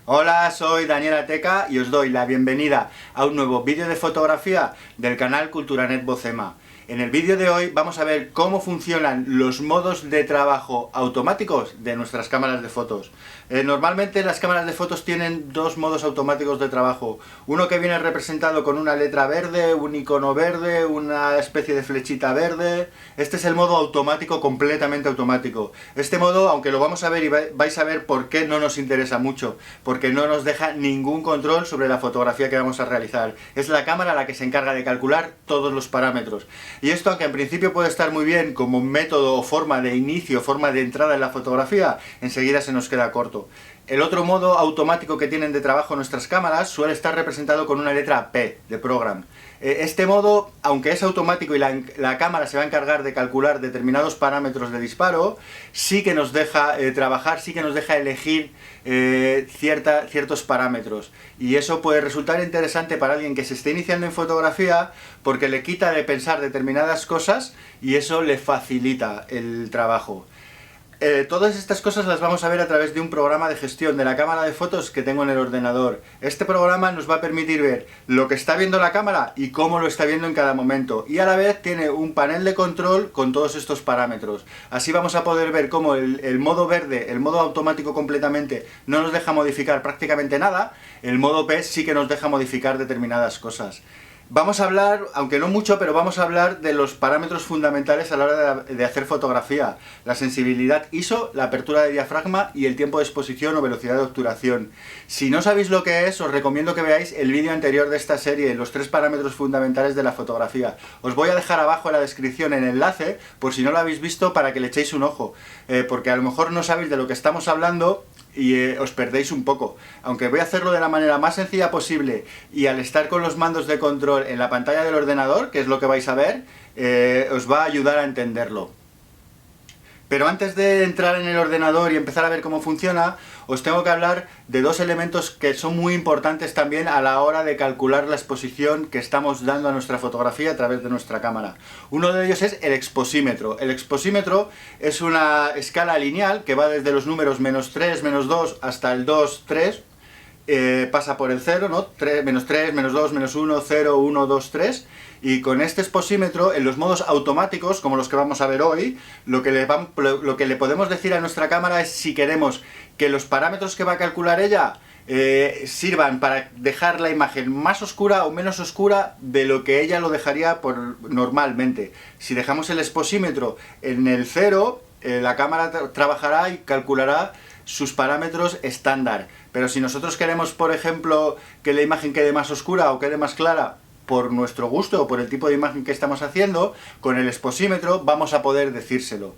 Hola, soy Daniel Ateca y os doy la bienvenida a un nuevo vídeo de fotografía del canal Culturanet Bocema. En el vídeo de hoy vamos a ver cómo funcionan los modos de trabajo automáticos de nuestras cámaras de fotos. Normalmente las cámaras de fotos tienen dos modos automáticos de trabajo. Uno que viene representado con una letra verde, un icono verde, una especie de flechita verde. Este es el modo automático, completamente automático. Este modo, aunque lo vamos a ver y vais a ver por qué no nos interesa mucho, porque no nos deja ningún control sobre la fotografía que vamos a realizar. Es la cámara la que se encarga de calcular todos los parámetros. Y esto, aunque en principio puede estar muy bien como método o forma de inicio, forma de entrada en la fotografía, enseguida se nos queda corto. El otro modo automático que tienen de trabajo nuestras cámaras suele estar representado con una letra P de Program. Este modo, aunque es automático y la cámara se va a encargar de calcular determinados parámetros de disparo, sí que nos deja trabajar, sí que nos deja elegir ciertos parámetros. Y eso puede resultar interesante para alguien que se esté iniciando en fotografía, porque le quita de pensar determinadas cosas y eso le facilita el trabajo. Todas estas cosas las vamos a ver a través de un programa de gestión de la cámara de fotos que tengo en el ordenador. Este programa nos va a permitir ver lo que está viendo la cámara y cómo lo está viendo en cada momento. Y a la vez tiene un panel de control con todos estos parámetros. Así vamos a poder ver cómo el modo verde, el modo automático completamente, no nos deja modificar prácticamente nada. El modo P sí que nos deja modificar determinadas cosas. Vamos a hablar, aunque no mucho, pero vamos a hablar de los parámetros fundamentales a la hora de hacer fotografía. La sensibilidad ISO, la apertura de diafragma y el tiempo de exposición o velocidad de obturación. Si no sabéis lo que es, os recomiendo que veáis el vídeo anterior de esta serie, los 3 parámetros fundamentales de la fotografía. Os voy a dejar abajo en la descripción el enlace, por si no lo habéis visto, para que le echéis un ojo. Porque a lo mejor no sabéis de lo que estamos hablando y os perdéis un poco. Aunque voy a hacerlo de la manera más sencilla posible y al estar con los mandos de control en la pantalla del ordenador, que es lo que vais a ver, os va a ayudar a entenderlo. Pero antes de entrar en el ordenador y empezar a ver cómo funciona, os tengo que hablar de 2 elementos que son muy importantes también a la hora de calcular la exposición que estamos dando a nuestra fotografía a través de nuestra cámara. Uno de ellos es el exposímetro. El exposímetro es una escala lineal que va desde los números -3, -2 hasta el 2, 3. Pasa por el 0, ¿no? -3, -2, -1, 0, 1, 2, 3. Y con este exposímetro, en los modos automáticos, como los que vamos a ver hoy, lo que le podemos decir a nuestra cámara es si queremos que los parámetros que va a calcular ella sirvan para dejar la imagen más oscura o menos oscura de lo que ella lo dejaría normalmente. Si dejamos el exposímetro en el 0, la cámara trabajará y calculará sus parámetros estándar. Pero si nosotros queremos, por ejemplo, que la imagen quede más oscura o quede más clara por nuestro gusto o por el tipo de imagen que estamos haciendo, con el exposímetro vamos a poder decírselo.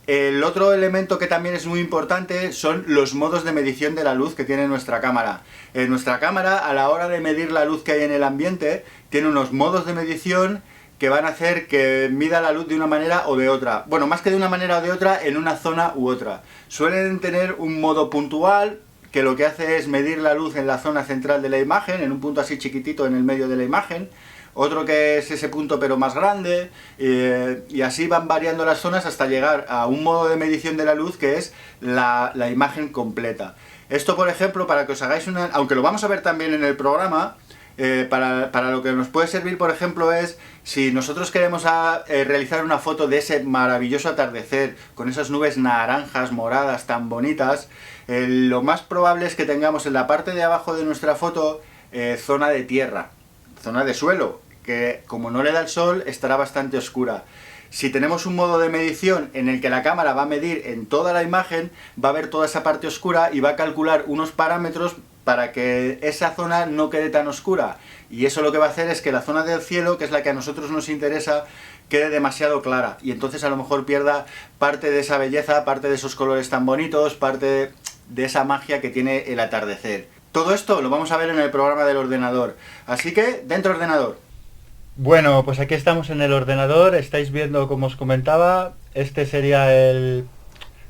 El otro elemento que también es muy importante son los modos de medición de la luz que tiene nuestra cámara. Nuestra cámara, a la hora de medir la luz que hay en el ambiente, tiene unos modos de medición que van a hacer que mida la luz de una manera o de otra. Bueno, más que de una manera o de otra, en una zona u otra. Suelen tener un modo puntual, que lo que hace es medir la luz en la zona central de la imagen, en un punto así chiquitito en el medio de la imagen. Otro que es ese punto pero más grande, y así van variando las zonas hasta llegar a un modo de medición de la luz que es la imagen completa. Esto, por ejemplo, para que os hagáis una... aunque lo vamos a ver también en el programa, para lo que nos puede servir, por ejemplo, es si nosotros queremos realizar una foto de ese maravilloso atardecer, con esas nubes naranjas, moradas, tan bonitas, lo más probable es que tengamos en la parte de abajo de nuestra foto zona de tierra, zona de suelo, que como no le da el sol estará bastante oscura. Si tenemos un modo de medición en el que la cámara va a medir en toda la imagen, va a ver toda esa parte oscura y va a calcular unos parámetros para que esa zona no quede tan oscura. Y eso lo que va a hacer es que la zona del cielo, que es la que a nosotros nos interesa, quede demasiado clara. Y entonces a lo mejor pierda parte de esa belleza, parte de esos colores tan bonitos, parte de esa magia que tiene el atardecer. Todo esto lo vamos a ver en el programa del ordenador. Así que, dentro ordenador. Bueno, pues aquí estamos en el ordenador. Estáis viendo, como os comentaba, este sería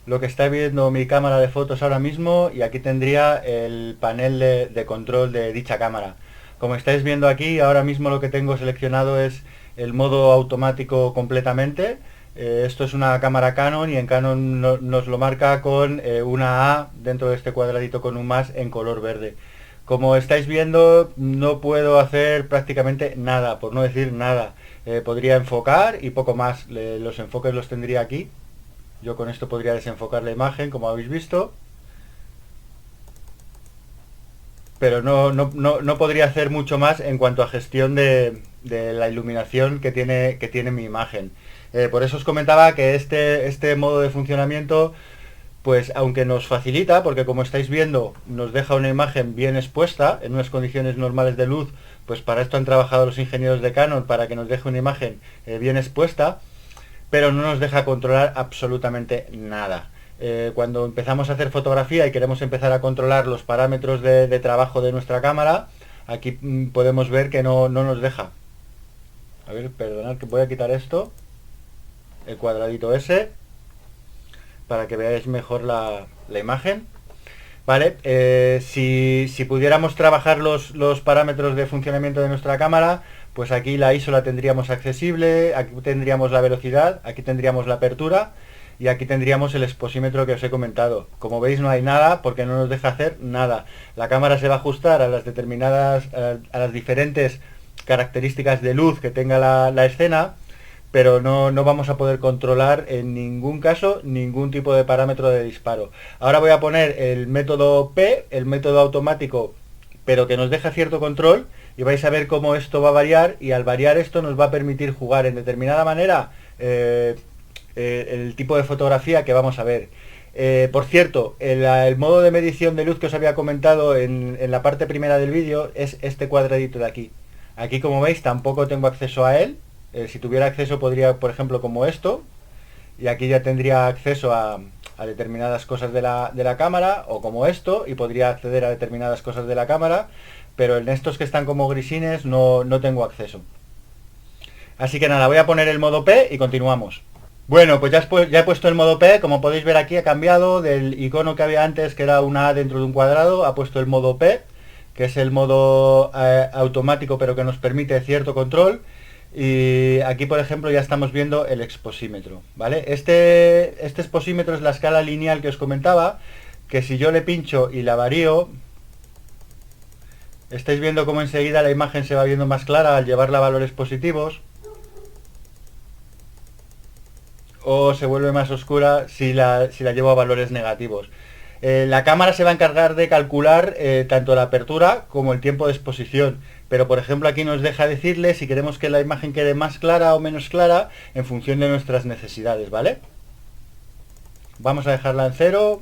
lo que está viendo mi cámara de fotos ahora mismo, y aquí tendría el panel de control de dicha cámara. Como estáis viendo aquí, ahora mismo lo que tengo seleccionado es el modo automático completamente, Esto es una cámara Canon y en Canon nos lo marca con una A dentro de este cuadradito con un más en color verde. Como estáis viendo, no puedo hacer prácticamente nada, por no decir nada. Podría enfocar y poco más. Los enfoques los tendría aquí. Yo con esto podría desenfocar la imagen, como habéis visto. Pero no podría hacer mucho más en cuanto a gestión de la iluminación que tiene mi imagen. Por eso os comentaba que este modo de funcionamiento, pues aunque nos facilita, porque como estáis viendo nos deja una imagen bien expuesta en unas condiciones normales de luz, pues para esto han trabajado los ingenieros de Canon, para que nos deje una imagen bien expuesta, pero no nos deja controlar absolutamente nada. Cuando empezamos a hacer fotografía y queremos empezar a controlar los parámetros de trabajo de nuestra cámara, aquí podemos ver que no nos deja. A ver, perdonad que voy a quitar esto, el cuadradito ese, para que veáis mejor la imagen. Vale, si pudiéramos trabajar los parámetros de funcionamiento de nuestra cámara, pues aquí la ISO la tendríamos accesible, aquí tendríamos la velocidad, aquí tendríamos la apertura y aquí tendríamos el exposímetro que os he comentado. Como veis no hay nada porque no nos deja hacer nada. La cámara se va a ajustar a las determinadas, a las diferentes características de luz que tenga la escena, pero no vamos a poder controlar en ningún caso ningún tipo de parámetro de disparo. Ahora voy a poner el método P, el método automático, pero que nos deja cierto control, y vais a ver cómo esto va a variar, y al variar esto nos va a permitir jugar en determinada manera el tipo de fotografía que vamos a ver. Por cierto, el modo de medición de luz que os había comentado en la parte primera del vídeo es este cuadradito de aquí. Aquí, como veis, tampoco tengo acceso a él. Si tuviera acceso podría, por ejemplo, como esto, y aquí ya tendría acceso a determinadas cosas de la cámara, o como esto, y podría acceder a determinadas cosas de la cámara, pero en estos que están como grisines no tengo acceso. Así que nada, voy a poner el modo P y continuamos. Bueno, pues ya he puesto el modo P. Como podéis ver aquí ha cambiado del icono que había antes, que era una A dentro de un cuadrado, ha puesto el modo P, que es el modo automático, pero que nos permite cierto control. Y aquí, por ejemplo, ya estamos viendo el exposímetro, ¿vale? Este exposímetro es la escala lineal que os comentaba, que si yo le pincho y la varío, estáis viendo cómo enseguida la imagen se va viendo más clara al llevarla a valores positivos, o se vuelve más oscura si la llevo a valores negativos. La cámara se va a encargar de calcular tanto la apertura como el tiempo de exposición, pero por ejemplo aquí nos deja decirle si queremos que la imagen quede más clara o menos clara en función de nuestras necesidades, ¿vale? Vamos a dejarla en 0.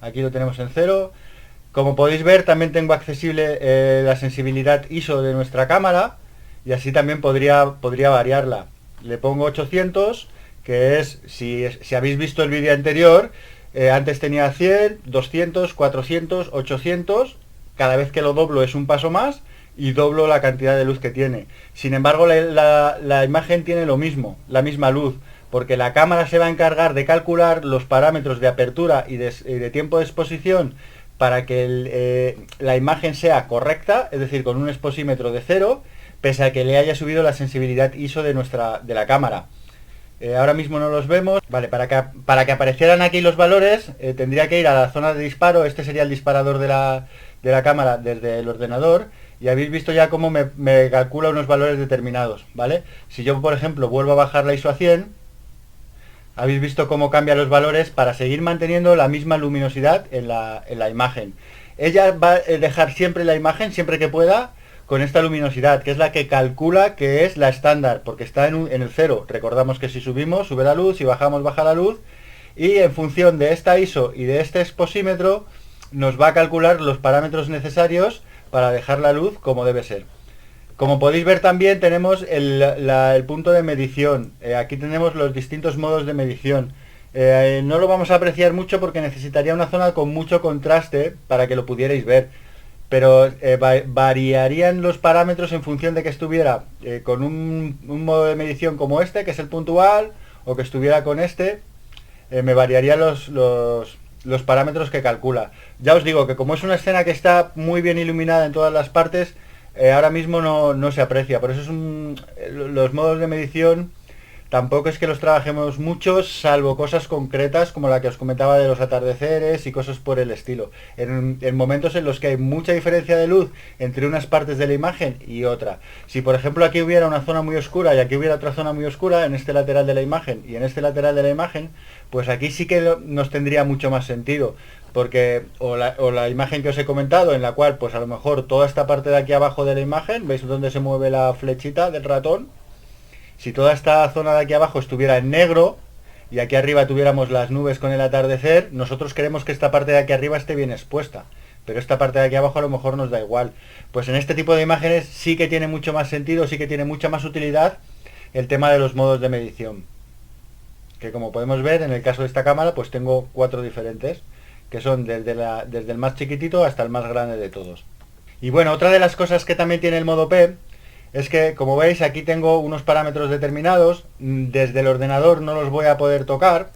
Aquí lo tenemos en 0. Como podéis ver, también tengo accesible la sensibilidad ISO de nuestra cámara, y así también podría variarla. Le pongo 800, que es, si habéis visto el vídeo anterior, antes tenía 100, 200, 400, 800, cada vez que lo doblo es un paso más y doblo la cantidad de luz que tiene. Sin embargo, la imagen tiene lo mismo, la misma luz, porque la cámara se va a encargar de calcular los parámetros de apertura y de tiempo de exposición para que la imagen sea correcta, es decir, con un exposímetro de 0, pese a que le haya subido la sensibilidad ISO de la cámara. Ahora mismo no los vemos. Vale, para que aparecieran aquí los valores, tendría que ir a la zona de disparo. Este sería el disparador de la cámara desde el ordenador, y habéis visto ya cómo me calcula unos valores determinados, ¿vale? Si yo, por ejemplo, vuelvo a bajar la ISO a 100, habéis visto cómo cambia los valores para seguir manteniendo la misma luminosidad en la imagen. Ella va a dejar siempre la imagen, siempre que pueda, con esta luminosidad, que es la que calcula que es la estándar, porque está en el 0. Recordamos que si subimos, sube la luz, si bajamos, baja la luz, y en función de esta ISO y de este exposímetro, nos va a calcular los parámetros necesarios para dejar la luz como debe ser. Como podéis ver, también tenemos el punto de medición. Aquí tenemos los distintos modos de medición. No lo vamos a apreciar mucho porque necesitaría una zona con mucho contraste para que lo pudierais ver, pero variarían los parámetros en función de que estuviera con un modo de medición como este, que es el puntual, o que estuviera con este. Me variarían los parámetros que calcula. Ya os digo que como es una escena que está muy bien iluminada en todas las partes, ahora mismo no se aprecia. Por eso los modos de medición tampoco es que los trabajemos muchos, salvo cosas concretas como la que os comentaba de los atardeceres y cosas por el estilo. En momentos en los que hay mucha diferencia de luz entre unas partes de la imagen y otra. Si por ejemplo aquí hubiera una zona muy oscura y aquí hubiera otra zona muy oscura en este lateral de la imagen y en este lateral de la imagen, pues aquí sí que nos tendría mucho más sentido. Porque o la imagen que os he comentado, en la cual pues a lo mejor toda esta parte de aquí abajo de la imagen, ¿veis dónde se mueve la flechita del ratón? Si toda esta zona de aquí abajo estuviera en negro y aquí arriba tuviéramos las nubes con el atardecer, nosotros queremos que esta parte de aquí arriba esté bien expuesta, pero esta parte de aquí abajo a lo mejor nos da igual. Pues en este tipo de imágenes sí que tiene mucho más sentido, sí que tiene mucha más utilidad el tema de los modos de medición, que como podemos ver en el caso de esta cámara pues tengo 4 diferentes, que son desde el más chiquitito hasta el más grande de todos. Y bueno, otra de las cosas que también tiene el modo P es que, como veis, aquí tengo unos parámetros determinados, desde el ordenador no los voy a poder tocar,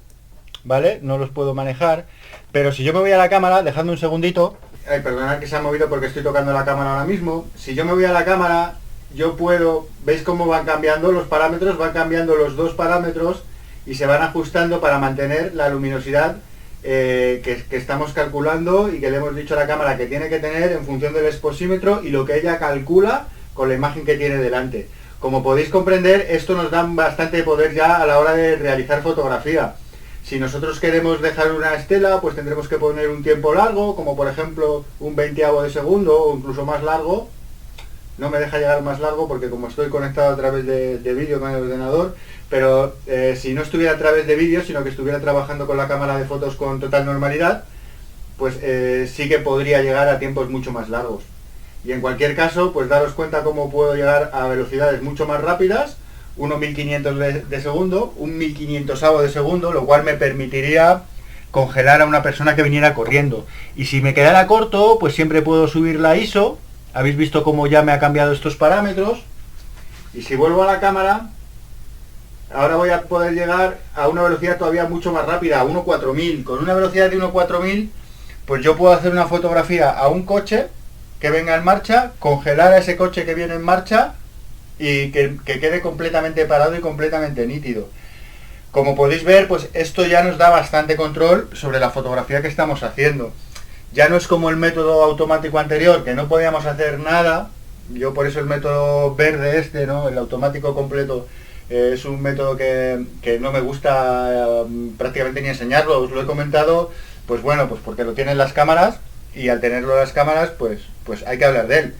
¿vale? No los puedo manejar, pero si yo me voy a la cámara, dejadme un segundito. Ay, perdonad que se ha movido porque estoy tocando la cámara ahora mismo. Si yo me voy a la cámara, yo puedo, ¿veis cómo van cambiando los parámetros? Van cambiando los dos parámetros y se van ajustando para mantener la luminosidad que estamos calculando y que le hemos dicho a la cámara que tiene que tener en función del exposímetro y lo que ella calcula con la imagen que tiene delante. Como podéis comprender, esto nos da bastante poder ya a la hora de realizar fotografía. Si nosotros queremos dejar una estela, pues tendremos que poner un tiempo largo, como por ejemplo un 20avo de segundo o incluso más largo. No me deja llegar más largo porque como estoy conectado a través de vídeo con el ordenador, pero si no estuviera a través de vídeo, sino que estuviera trabajando con la cámara de fotos con total normalidad, pues sí que podría llegar a tiempos mucho más largos. Y en cualquier caso, pues daros cuenta cómo puedo llegar a velocidades mucho más rápidas, 1.1500 de segundo, un 1.500avo de segundo, lo cual me permitiría congelar a una persona que viniera corriendo. Y si me quedara corto, pues siempre puedo subir la ISO. Habéis visto cómo ya me ha cambiado estos parámetros. Y si vuelvo a la cámara, ahora voy a poder llegar a una velocidad todavía mucho más rápida, a 1.4000. Con una velocidad de 1.4000, pues yo puedo hacer una fotografía a un coche que venga en marcha, congelar a ese coche que viene en marcha y que quede completamente parado y completamente nítido. Como podéis ver, pues esto ya nos da bastante control sobre la fotografía que estamos haciendo. Ya no es como el método automático anterior, que no podíamos hacer nada. Yo por eso el método verde este, ¿no? El automático completo, es un método que no me gusta prácticamente ni enseñarlo. Os lo he comentado, pues bueno, pues porque lo tienen las cámaras y al tenerlo las cámaras, pues hay que hablar de él.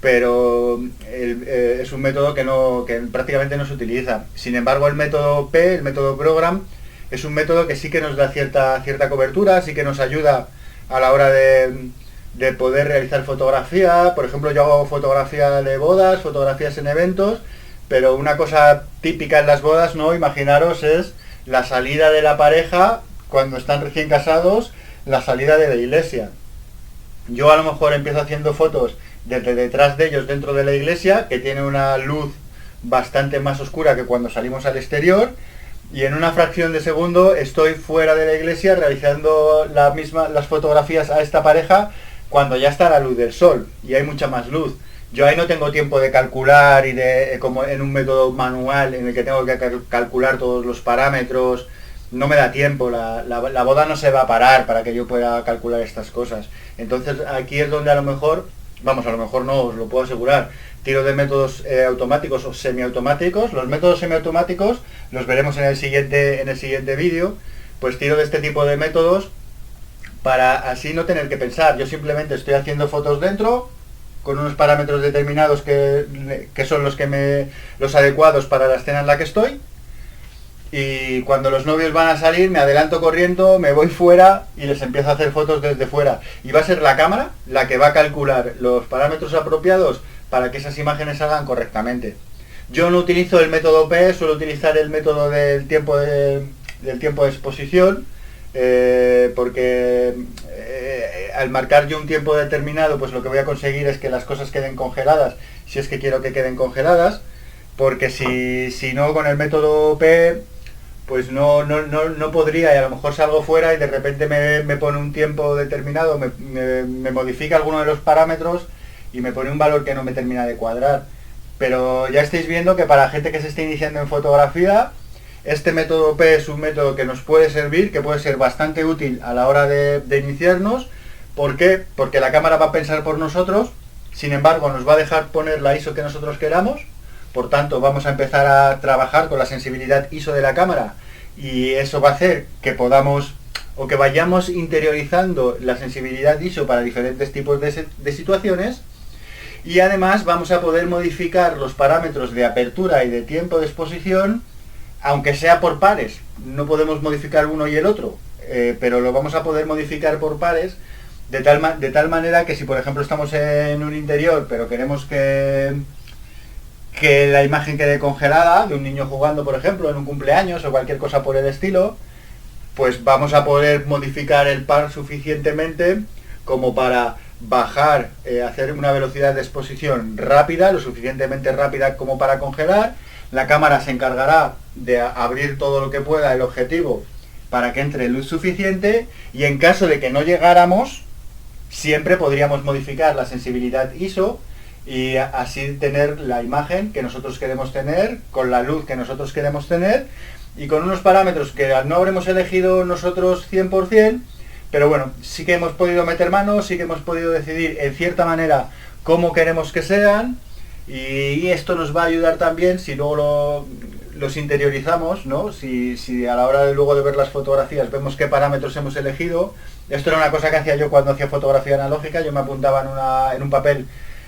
Pero es un método que prácticamente no se utiliza. Sin embargo, el método P, el método Program, es un método que sí que nos da cierta cobertura, sí que nos ayuda a la hora de poder realizar fotografía. Por ejemplo, yo hago fotografía de bodas, fotografías en eventos, pero una cosa típica en las bodas, ¿no? Imaginaros, es la salida de la pareja cuando están recién casados, la salida de la iglesia. Yo a lo mejor empiezo haciendo fotos desde detrás de ellos dentro de la iglesia, que tiene una luz bastante más oscura que cuando salimos al exterior, y en una fracción de segundo estoy fuera de la iglesia realizando las fotografías a esta pareja cuando ya está la luz del sol y hay mucha más luz. Yo ahí no tengo tiempo de calcular y como en un método manual en el que tengo que calcular todos los parámetros. No me da tiempo, la boda no se va a parar para que yo pueda calcular estas cosas. Entonces aquí es donde a lo mejor no, os lo puedo asegurar, tiro de métodos automáticos o semiautomáticos. Los métodos semiautomáticos los veremos en el siguiente vídeo. Pues tiro de este tipo de métodos para así no tener que pensar. Yo simplemente estoy haciendo fotos dentro con unos parámetros determinados que son los adecuados para la escena en la que estoy. Y cuando los novios van a salir, me adelanto corriendo, me voy fuera y les empiezo a hacer fotos desde fuera. Y va a ser la cámara la que va a calcular los parámetros apropiados para que esas imágenes salgan correctamente. Yo no utilizo el método P, suelo utilizar el método del tiempo de exposición, porque al marcar yo un tiempo determinado, pues lo que voy a conseguir es que las cosas queden congeladas, si es que quiero que queden congeladas, porque si no, con el método P pues no podría, y a lo mejor salgo fuera y de repente me pone un tiempo determinado, me modifica alguno de los parámetros y me pone un valor que no me termina de cuadrar. Pero ya estáis viendo que para gente que se esté iniciando en fotografía, Este método P es un método que nos puede servir, que puede ser bastante útil a la hora de iniciarnos. ¿Por qué? Porque la cámara va a pensar por nosotros, sin embargo nos va a dejar poner la ISO que nosotros queramos, por tanto vamos a empezar a trabajar con la sensibilidad ISO de la cámara y eso va a hacer que podamos o que vayamos interiorizando la sensibilidad ISO para diferentes tipos de situaciones, y además vamos a poder modificar los parámetros de apertura y de tiempo de exposición, aunque sea por pares. No podemos modificar uno y el otro, pero lo vamos a poder modificar por pares de tal manera que si por ejemplo estamos en un interior pero queremos que la imagen quede congelada de un niño jugando, por ejemplo, en un cumpleaños o cualquier cosa por el estilo, pues vamos a poder modificar el par suficientemente como para bajar, hacer una velocidad de exposición rápida, lo suficientemente rápida como para congelar. La cámara se encargará de abrir todo lo que pueda el objetivo para que entre luz suficiente, y en caso de que no llegáramos, siempre podríamos modificar la sensibilidad ISO y así tener la imagen que nosotros queremos tener, con la luz que nosotros queremos tener y con unos parámetros que no habremos elegido nosotros 100%, pero bueno, sí que hemos podido meter mano, sí que hemos podido decidir en cierta manera cómo queremos que sean, y esto nos va a ayudar también si luego los interiorizamos, ¿no? Si a la hora de luego de ver las fotografías vemos qué parámetros hemos elegido. Esto era una cosa que hacía yo cuando hacía fotografía analógica, yo me apuntaba en un papel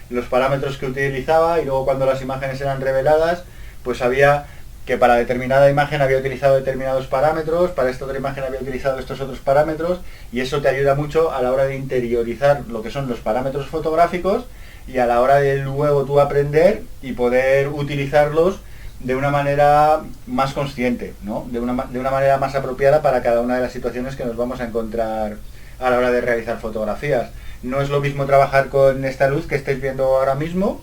los parámetros que utilizaba y luego cuando las imágenes eran reveladas, pues sabía que para determinada imagen había utilizado determinados parámetros, para esta otra imagen había utilizado estos otros parámetros, y eso te ayuda mucho a la hora de interiorizar lo que son los parámetros fotográficos y a la hora de luego tú aprender y poder utilizarlos de una manera más consciente, ¿no? De una manera más apropiada para cada una de las situaciones que nos vamos a encontrar a la hora de realizar fotografías. No es lo mismo trabajar con esta luz que estáis viendo ahora mismo,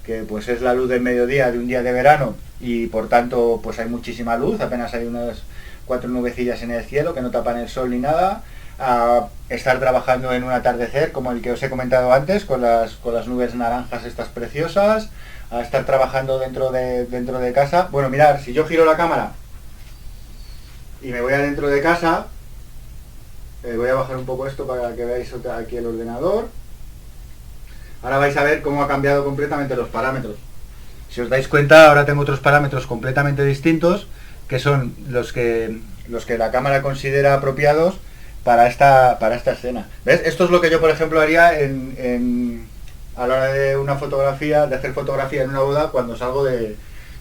que pues es la luz del mediodía de un día de verano y por tanto pues hay muchísima luz, apenas hay unas 4 nubecillas en el cielo que no tapan el sol ni nada, a estar trabajando en un atardecer como el que os he comentado antes, con las nubes naranjas estas preciosas, a estar trabajando dentro de casa. Bueno, mirad, si yo giro la cámara y me voy adentro de casa, voy a bajar un poco esto para que veáis aquí el ordenador. Ahora vais a ver cómo ha cambiado completamente los parámetros. Si os dais cuenta, ahora tengo otros parámetros completamente distintos, que son los que la cámara considera apropiados para esta escena. ¿Ves? Esto es lo que yo, por ejemplo, haría a la hora de una fotografía, de hacer fotografía en una boda cuando salgo de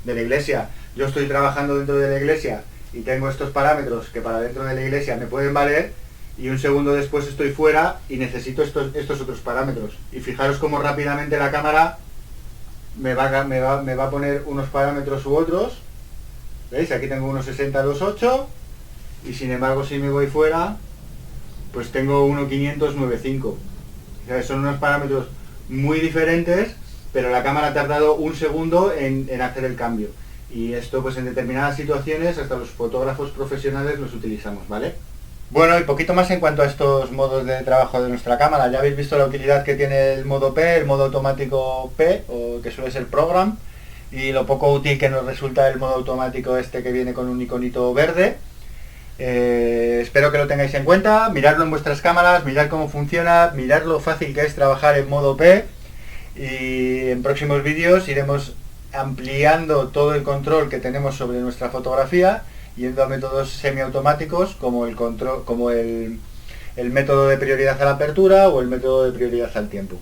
la iglesia. Yo estoy trabajando dentro de la iglesia y tengo estos parámetros que para dentro de la iglesia me pueden valer, y un segundo después estoy fuera y necesito estos otros parámetros. Y fijaros cómo rápidamente la cámara me va a poner unos parámetros u otros. ¿Veis? Aquí tengo unos 60-2.8 y sin embargo si me voy fuera pues tengo 1.500-9.5. O sea, son unos parámetros muy diferentes, pero la cámara ha tardado un segundo en hacer el cambio. Y esto pues en determinadas situaciones hasta los fotógrafos profesionales los utilizamos, ¿vale? Bueno, y poquito más en cuanto a estos modos de trabajo de nuestra cámara. Ya habéis visto la utilidad que tiene el modo P, el modo automático P, o que suele ser Program, y lo poco útil que nos resulta el modo automático este que viene con un iconito verde. Espero que lo tengáis en cuenta, miradlo en vuestras cámaras, mirad cómo funciona, mirad lo fácil que es trabajar en modo P, y en próximos vídeos iremos ampliando todo el control que tenemos sobre nuestra fotografía, yendo a métodos semiautomáticos como el método de prioridad a la apertura o el método de prioridad al tiempo.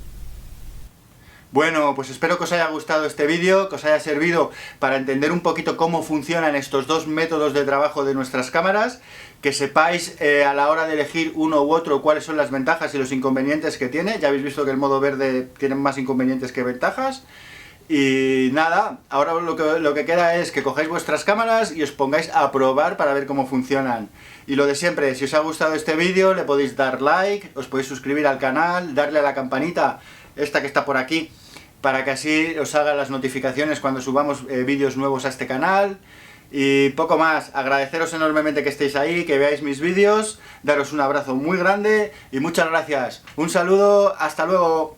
Bueno, pues espero que os haya gustado este vídeo, que os haya servido para entender un poquito cómo funcionan estos dos métodos de trabajo de nuestras cámaras, que sepáis a la hora de elegir uno u otro cuáles son las ventajas y los inconvenientes que tiene. Ya habéis visto que el modo verde tiene más inconvenientes que ventajas. Y nada, ahora lo que queda es que cojáis vuestras cámaras y os pongáis a probar para ver cómo funcionan. Y lo de siempre, si os ha gustado este vídeo le podéis dar like, os podéis suscribir al canal, darle a la campanita, esta que está por aquí, para que así os hagan las notificaciones cuando subamos vídeos nuevos a este canal. Y poco más, agradeceros enormemente que estéis ahí, que veáis mis vídeos, daros un abrazo muy grande y muchas gracias. Un saludo, hasta luego.